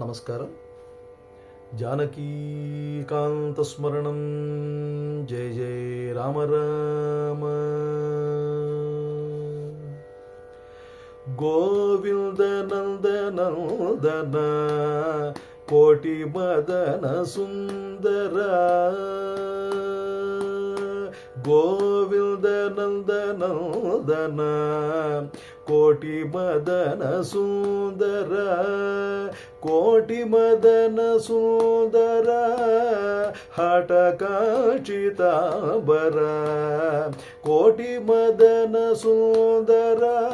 నమస్కారం. జానకీకాంతస్మరణం. జయ జయ రామ రామ. గోవింద నందనందన కోటి మదన సుందర. గోవింద నందనందన కోటి మదన సుందర. కోటి మదన సుందర హఠకాంచితాంబర. కోటి మదన సుందర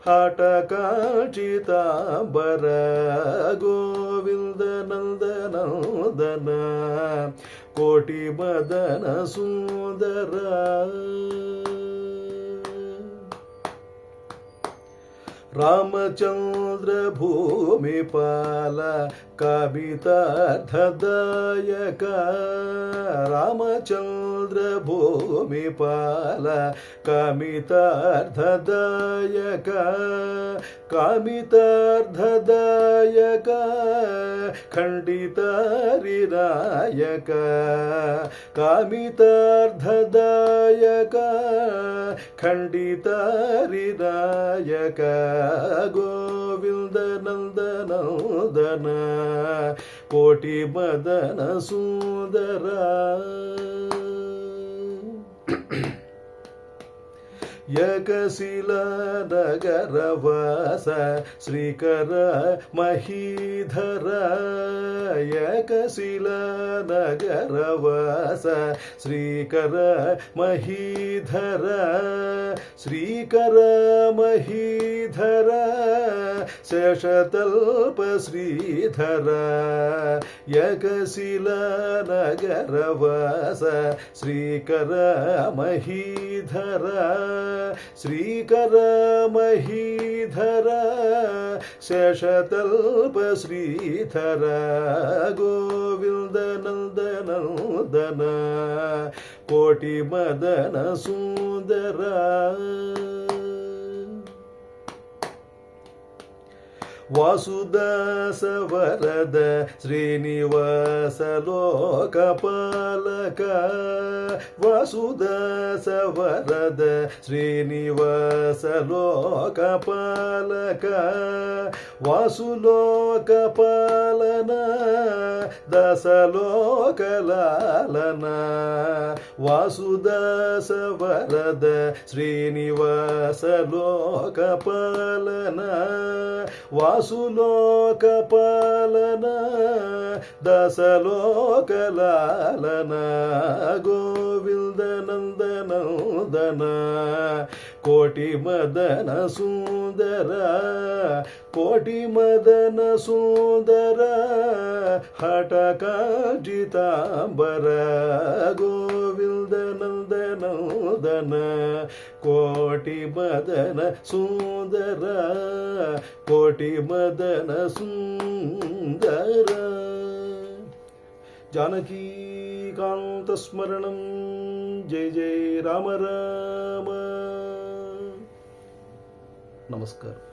హఠకాంచితాంబర. గోవింద నందనందన కోటి మదన సుందర. రామచంద్ర భూమిపాల కవితార్థదాయక. రామచంద్ర భూమిపాల కవితార్థదాయక. కామితార్థదాయక ఖండిత రినాయక. కామితార్థదాయక ఖండిత రినాయక. గోవింద నందనందన కోటి మదన సుందర. ఏకశిలా నగరవాస శ్రీకర మహీధర. ఏకశిలా నగరవాస శ్రీకర మహీధర. శ్రీకర మహీధర శేషతల్ప శ్రీధర. ఏకశిలా నగరవాస శ్రీకర మహీధర. శ్రీకర మహీధర శేషతల్ప శ్రీధర. గోవింద నందనందన కోటి మదన సుందర. వాసుదాస వరద శ్రీనివాస లోకపాలక. వాసుదాస వరద శ్రీనివాస లోకపాలక. వాసులోకపాలన దశలోకలాలన. వాసుదాస వరద శ్రీనివాస లోకపాలన. వాసులోకపాలన దశలోకలాలన. గోవింద నందనందన కోటి మదన సుందర. కోటి మదన సుందర హఠకాంచితాంబర. గోవింద నందనందన కోటి మదన సుందర. కోటి మదన సుందర. జానకీకాంతస్మరణం. జయ జయ రామ రామ. నమస్కారం.